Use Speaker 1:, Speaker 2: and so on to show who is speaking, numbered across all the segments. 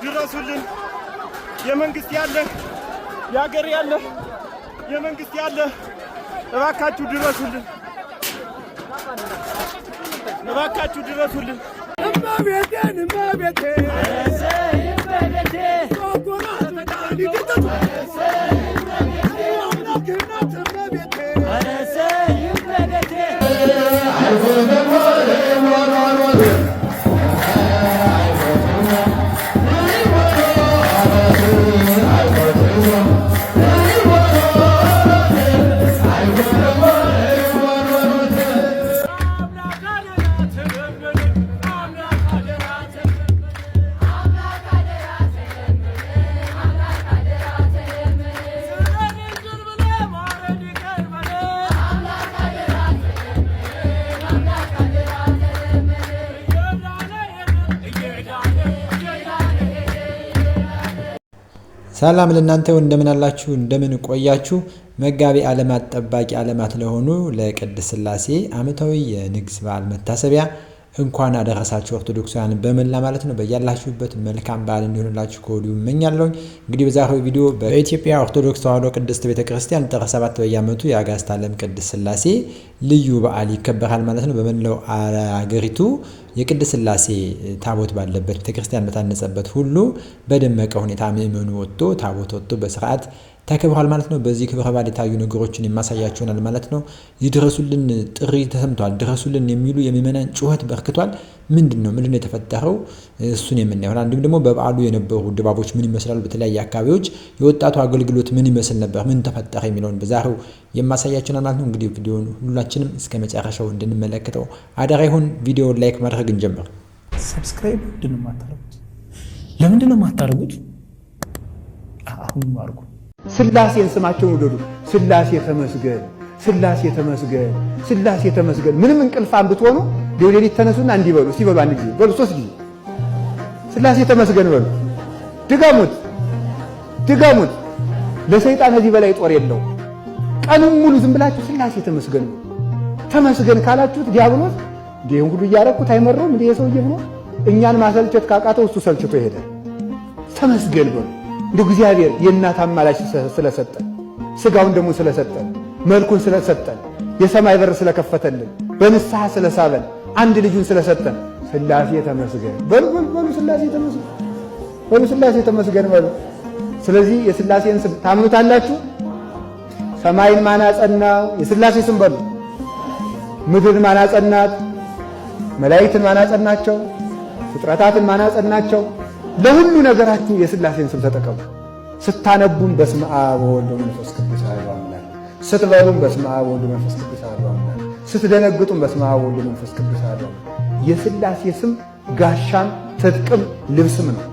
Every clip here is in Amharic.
Speaker 1: ድረሱልን። የመንግስት ያለ ያገር ያለ የመንግስት ያለ እባካችሁ ድረሱልን። እባካችሁ ድረሱልን። እማቤቴን እማቤቴ
Speaker 2: ሰላም ለእናንተ እንደምን አላችሁ እንደምን ቆያችሁ። መጋቢ ዓለማት ጠባቂ ዓለማት ለሆኑ ለቅድስት ሥላሴ ዓመታዊ የንግስ በዓል መታሰቢያ እንኳን አደረሳችሁ ኦርቶዶክሳውያን በመላ ማለት ነው። በያላችሁበት መልካም በዓል እንዲሆንላችሁ ከወዲሁ እመኛለሁ። እንግዲህ በዛሬው ቪዲዮ በኢትዮጵያ ኦርቶዶክስ ተዋሕዶ ቅድስት ቤተክርስቲያን ጥር 7 በየዓመቱ የአጋዕዝተ ዓለም ቅድስት ሥላሴ ልዩ በዓል ይከበራል ማለት ነው። በመላው አገሪቱ የቅድስት ሥላሴ ታቦት ባለበት ቤተክርስቲያን በታነጸበት ሁሉ በደመቀ ሁኔታ ምእመኑ ወጥቶ ታቦት ወጥቶ በስርዓት ተከብሯል ማለት ነው። በዚህ ክብረ በዓል የታዩ ነገሮችን የማሳያችሁናል ማለት ነው። ይድረሱልን ጥሪ ተሰምቷል። ድረሱልን የሚሉ የምእመናን ጩኸት በርክቷል። ምንድነው የተፈጠረው? እሱን የምናየው። እንዲሁም ደግሞ በበዓሉ የነበሩ ድባቦች ምን ይመስላሉ፣ በተለያየ አካባቢዎች የወጣቱ አገልግሎት ምን ይመስል ነበር፣ ምን ተፈጠረ የሚለውን በዛሬው የማሳያችሁናል ማለት ነው። እንግዲህ ቪዲዮውን ሁላችንም እስከ መጨረሻው እንድንመለከተው አደራ ይሁን። ቪዲዮውን ላይክ ማድረግ እንጀምር።
Speaker 3: ሰብስክራይብ ለምንድነው የማታደርጉት? አሁን አድርጉ።
Speaker 4: ሥላሴን ስማቸውን ውደዱ። ሥላሴ ተመስገን፣ ሥላሴ ተመስገን፣ ሥላሴ ተመስገን። ምንም እንቅልፋም ብትሆኑ ሌሊት ተነሱና እንዲበሉ ሲበሉ አንድ ጊዜ በሉ፣ 3 ጊዜ ሥላሴ ተመስገን በሉ። ድገሙት። ለሰይጣን ከዚህ በላይ ጦር የለው። ቀኑን ሙሉ ዝም ብላችሁ ሥላሴ ተመስገን ነው። ተመስገን ካላችሁት ዲያብሎስ ይሄን ሁሉ እያረኩት አይመረውም እንዴ የሰውዬ ብሎ እኛን ማሰልቸት ካቃተው እሱ ሰልችቶ ይሄዳል። ተመስገን በሉ። እንደ እግዚአብሔር የእናት አማላጅ ስለሰጠን፣ ስጋውን ደግሞ ስለሰጠን፣ መልኩን ስለሰጠን፣ የሰማይ በር ስለከፈተልን፣ በንስሐ ስለሳበን፣ አንድ ልጁን ስለሰጠን ሥላሴ ተመስገን በሉ። ሥላሴ ተመስገን በሉ። ሥላሴ ተመስገን በሉ። ስለዚህ የሥላሴን ስም ታምኑታላችሁ? ሰማይን ማን አጸናው? የሥላሴ ስም በሉ። ምድርን ማን አጸናት? መላእክትን ማን አጸናቸው? ፍጥረታትን ማን አጸናቸው? ለሁሉ ነገራችሁ የሥላሴን ስም ተጠቀሙ። ስታነቡም በስመ አብ ወወልድ ወመንፈስ ቅዱስ አሐዱ አምላክ፣ ስትበሉም በስመ አብ ወወልድ ወመንፈስ ቅዱስ አሐዱ አምላክ፣ ስትደነግጡም በስመ አብ ወወልድ ወመንፈስ ቅዱስ አሐዱ አምላክ። የሥላሴ ስም ጋሻም ትጥቅም ልብስም ነው።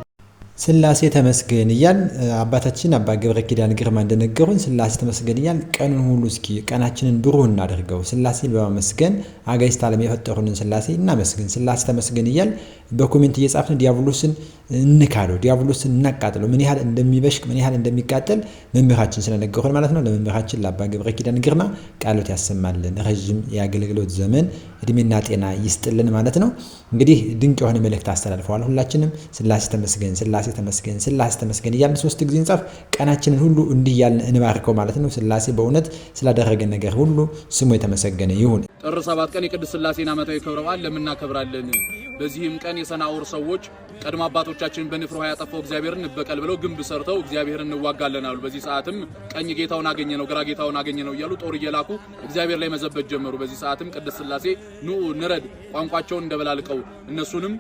Speaker 2: ሥላሴ ተመስገን እያል አባታችን አባ ገብረ ኪዳን ግርማ እንደነገሩን ሥላሴ ተመስገን እያል ቀኑን ሁሉ እስኪ ቀናችንን ብሩህ እናደርገው። ሥላሴን በማመስገን አጋዕዝተ ዓለም የፈጠሩንን ሥላሴ እናመስግን። ሥላሴ ተመስገን እያል በኮሜንት እየጻፍን ዲያብሎስን እንካለው፣ ዲያብሎስን እናቃጥለው። ምን ያህል እንደሚበሽቅ ምን ያህል እንደሚቃጠል መምህራችን ስለነገሩን ማለት ነው። ለመምህራችን ለአባ ገብረ ኪዳን ግርማ ቃሎት ያሰማልን፣ ረዥም የአገልግሎት ዘመን እድሜና ጤና ይስጥልን ማለት ነው። እንግዲህ ድንቅ የሆነ መልእክት አስተላልፈዋል። ሁላችንም ሥላሴ ተመስገን፣ ሥላሴ ተመስገን፣ ሥላሴ ተመስገን እያልን 3 ጊዜ እንጻፍ። ቀናችንን ሁሉ እንዲህ እያልን እንባርከው ማለት ነው። ሥላሴ በእውነት ስላደረገን ነገር ሁሉ ስሙ የተመሰገነ ይሁን።
Speaker 5: ጥር 7 ቀን የቅድስት ሥላሴን ዓመታዊ ክብረ በዓል ለምናከብራለን። በዚህም ቀን የሰናዖር ሰዎች ቀድሞ አባቶቻችን በንፍሮ ውሃ ያጠፋው እግዚአብሔርን እንበቀል ብለው ግንብ ሰርተው እግዚአብሔርን እንዋጋለን አሉ። በዚህ ሰዓትም ቀኝ ጌታውን አገኘ ነው፣ ግራ ጌታውን አገኘ ነው እያሉ ጦር እየላኩ እግዚአብሔር ላይ መዘበት ጀመሩ። በዚህ ሰዓትም ቅድስት ሥላሴ ኑ ንረድ፣ ቋንቋቸውን እንደበላልቀው እነሱንም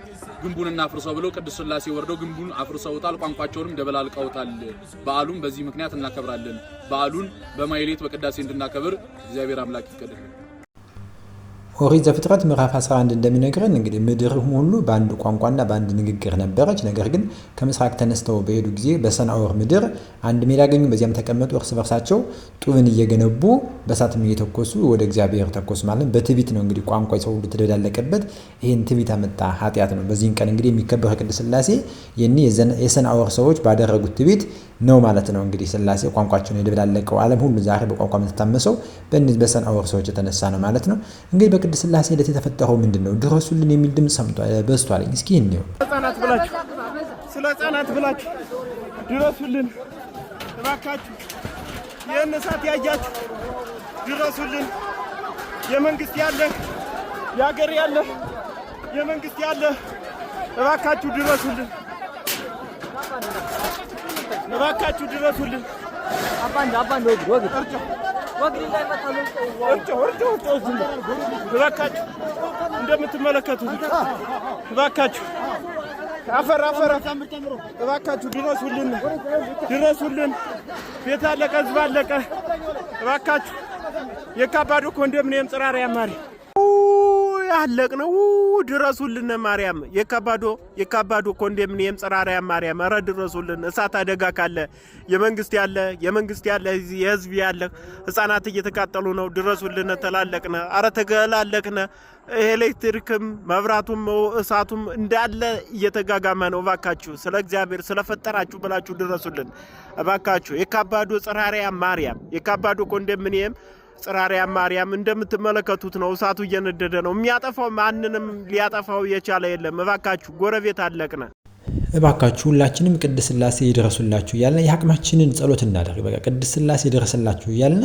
Speaker 5: ግንቡን እናፍርሰው ብለው ቅድስት ሥላሴ ወርደው ግንቡን አፍርሰውታል፣ ቋንቋቸውንም እንደበላልቀውታል። በዓሉን በዚህ ምክንያት እናከብራለን። በዓሉን በማይሌት በቅዳሴ እንድናከብር እግዚአብሔር አምላክ ይፍቀድልን።
Speaker 2: ኦሪት ዘፍጥረት ምዕራፍ 11 እንደሚነግረን እንግዲህ ምድር ሁሉ በአንድ ቋንቋና በአንድ ንግግር ነበረች። ነገር ግን ከምስራቅ ተነስተው በሄዱ ጊዜ በሰናዖር ምድር አንድ ሜዳ አገኙ። በዚያም ተቀመጡ። እርስ በርሳቸው ጡብን እየገነቡ በእሳትም እየተኮሱ ወደ እግዚአብሔር ተኮሱ ማለት በትዕቢት ነው። እንግዲህ ቋንቋ ሰው ሁሉ ተደባለቀበት። ይህን ትዕቢት አመጣ ኃጢአት ነው። በዚህን ቀን እንግዲህ የሚከበረው ቅድስት ሥላሴ የሰናዖር ሰዎች ባደረጉት ትዕቢት ነው ማለት ነው። እንግዲህ ሥላሴ ቋንቋቸውን የደበላለቀው ዓለም ሁሉ ዛሬ በቋንቋ የምትታመሰው በእነዚህ በሰናዖር ሰዎች የተነሳ ነው ማለት ነው። እንግዲህ በቅድስት ሥላሴ ዕለት የተፈጠረው ምንድነው? ድረሱልን የሚል ድምጽ ሰምቷል በዝቷል። እስኪ እንየው።
Speaker 1: ሕፃናት ብላችሁ ለሕፃናት ብላችሁ ድረሱልን እባካችሁ። ይህን እሳት ያያችሁ ድረሱልን። የመንግስት ያለ የሀገር ያለ የመንግስት ያለ እባካችሁ ድረሱልን እባካችሁ ድረሱልን። እባካችሁ እንደምትመለከቱት እባካችሁ አፈር እባካችሁ ድረሱልን። ቤት አለቀ፣ ህዝብ አለቀ። እባካችሁ የካባዶ ኮንዶሚኒየም ጽራራ ያማሪ ያለቅነው ድረሱልን። ማርያም የካባዶ ኮንዶሚኒየም ጽራራ ማርያም ኧረ ድረሱልን። እሳት አደጋ ካለ የመንግስት ያለ የህዝብ ያለ ህፃናት እየተቃጠሉ ነው። ድረሱልን። ተላለቅነ፣ ኧረ ተገላለቅነ። ኤሌክትሪክም መብራቱም እሳቱም እንዳለ እየተጋጋመ ነው። እባካችሁ ስለ እግዚአብሔር ስለፈጠራችሁ ብላችሁ ድረሱልን እባካችሁ። የካባዶ ጽራራ ማርያም የካባዶ ኮንዶሚኒየም ጽራራ ማርያም እንደምትመለከቱት ነው። እሳቱ እየነደደ ነው። የሚያጠፋው ማንንም ሊያጠፋው የቻለ የለም። እባካችሁ ጎረቤት አለቅነ።
Speaker 2: እባካችሁ ሁላችንም ቅድስት ሥላሴ ይድረሱላችሁ እያልን የአቅማችንን ጸሎት እናደርግ። በቃ ቅድስት ሥላሴ ይድረስላችሁ እያልን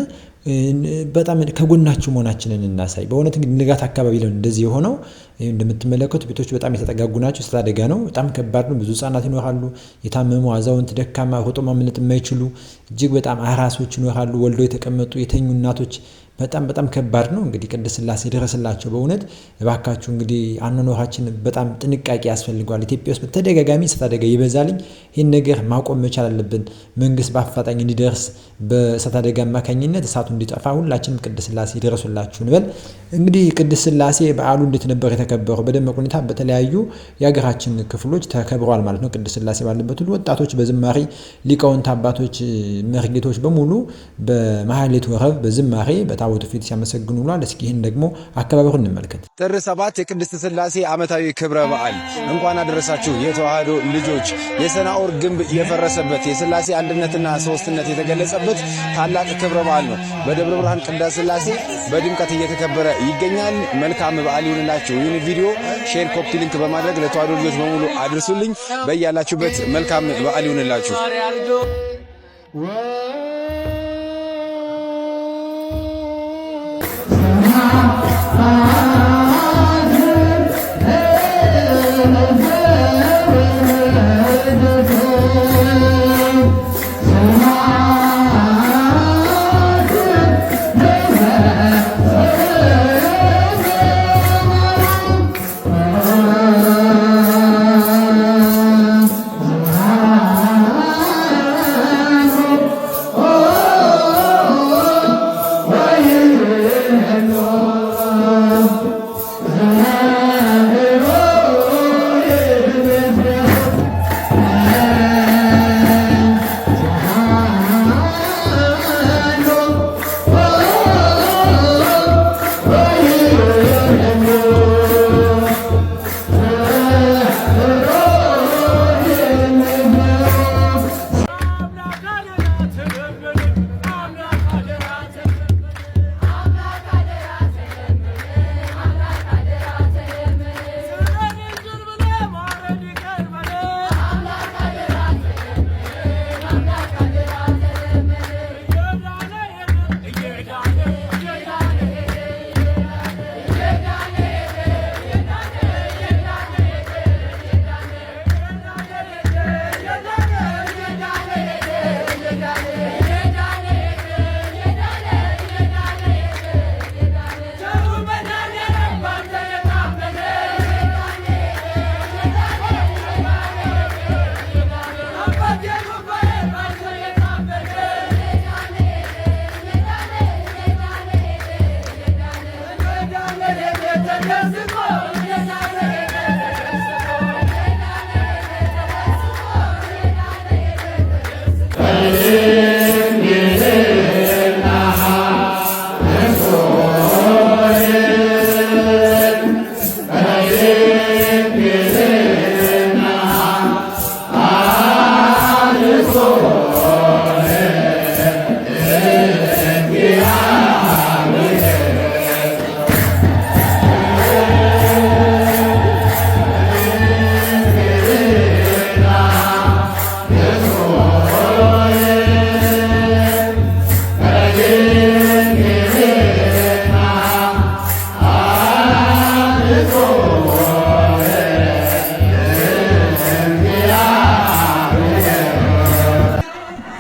Speaker 2: በጣም ከጎናችሁ መሆናችንን እናሳይ። በእውነት እንግዲህ ንጋት አካባቢ ላይ እንደዚህ የሆነው እንደምትመለከቱ ቤቶች በጣም የተጠጋጉ ናቸው። እሳት አደጋ ነው። በጣም ከባድ ነው። ብዙ ህጻናት ይኖራሉ። የታመሙ አዛውንት፣ ደካማ ሮጦ ማምለጥ የማይችሉ እጅግ በጣም አራሶች ይኖራሉ። ወልደው የተቀመጡ የተኙ እናቶች በጣም ከባድ ነው። እንግዲህ ቅድስት ሥላሴ ይድረስላቸው በእውነት እባካችሁ። እንግዲህ አኗኗራችን በጣም ጥንቃቄ ያስፈልገዋል። ኢትዮጵያ ውስጥ በተደጋጋሚ እሳት አደጋ ይበዛልኝ። ይህን ነገር ማቆም መቻል አለብን። መንግስት በአፋጣኝ እንዲደርስ በእሳት አደጋ አማካኝነት እሳቱ እንዲጠፋ ሁላችንም ቅድስት ሥላሴ ይድረሱላችሁ እንበል። እንግዲህ ቅድስት ሥላሴ በዓሉ እንዴት ነበር የተከበረው? በደመቅ ሁኔታ በተለያዩ የሀገራችን ክፍሎች ተከብረዋል ማለት ነው። ቅድስት ሥላሴ ባለበት ሁሉ ወጣቶች በዝማሬ ሊቃውንት አባቶች መርጌቶች በሙሉ በማህሌት ወረብ በዝማሬ በታቦቱ ፊት ሲያመሰግኑ ውሏል። እስኪ ይህን ደግሞ አከባበሩን እንመልከት።
Speaker 6: ጥር 7 የቅድስት ሥላሴ ዓመታዊ ክብረ በዓል እንኳን አደረሳችሁ የተዋህዶ ልጆች። የሰናኦር ግንብ የፈረሰበት የሥላሴ አንድነትና ሶስትነት የተገለጸበት ታላቅ ክብረ በዓል ነው። በደብረ ብርሃን ቅድስት ሥላሴ በድምቀት እየተከበረ ይገኛል። መልካም በዓል ይሁንላችሁ። ይህን ቪዲዮ ሼር፣ ኮፒ ሊንክ በማድረግ ለተዋህዶ ልጆች በሙሉ አድርሱልኝ። በያላችሁበት መልካም በዓል ይሁንላችሁ።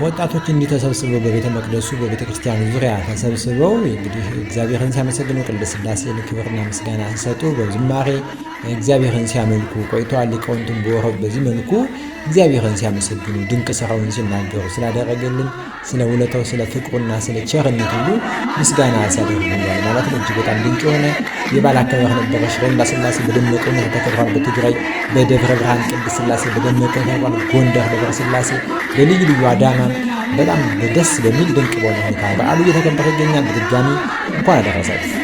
Speaker 2: ወጣቶች እንዲህ ተሰብስበው በቤተ መቅደሱ በቤተ ክርስቲያኑ ዙሪያ ተሰብስበው እንግዲህ እግዚአብሔርን ሲያመሰግኑ ቅድስት ሥላሴን ክብርና ምስጋና ሲሰጡ በዝማሬ እግዚአብሔርን ሲያመልኩ ቆይተዋል። ሊቃውንቱም በወረብ በዚህ መልኩ እግዚአብሔርን ሲያመሰግኑ ድንቅ ስራውን ሲናገሩ ስላደረገልን ስለ ውለታው ስለ ፍቅሩና ስለ ቸርነቱ ሁሉ ምስጋና ሲያደርጉልናል ማለት ነው። እጅግ በጣም ድንቅ የሆነ የበዓል አከባበር ነበረ። ሽረ እንዳስላሴ በደመቀ ሁኔታ ተከብሯል። በትግራይ በደብረ ብርሃን ቅድስት ሥላሴ በደመቀ ተከብሯል። ጎንደር ደብረ ሥላሴ በልዩ ልዩ አዳማ በጣም ደስ በሚል ድንቅ በሆነ ሁኔታ በዓሉ እየተከበረ ይገኛል። በድጋሚ እንኳን አደረሳችሁ።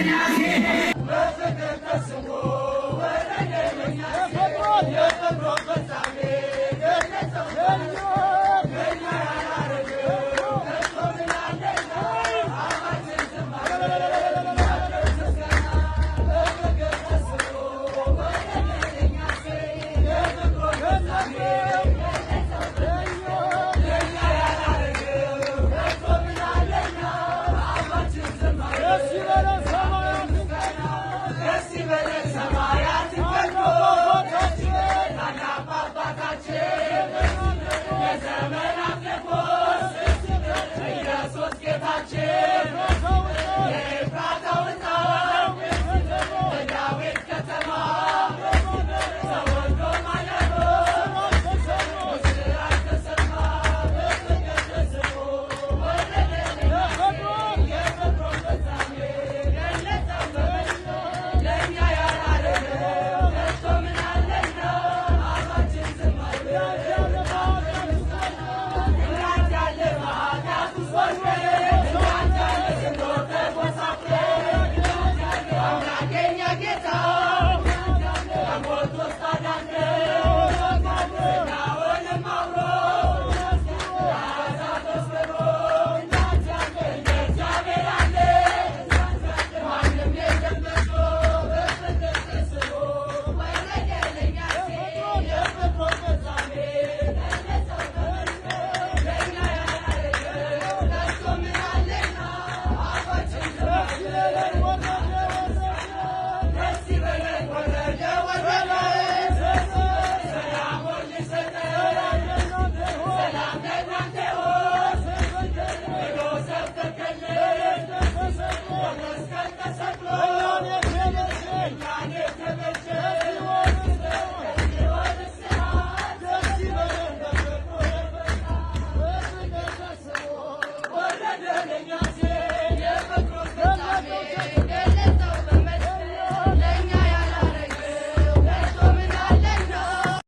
Speaker 7: Yeah.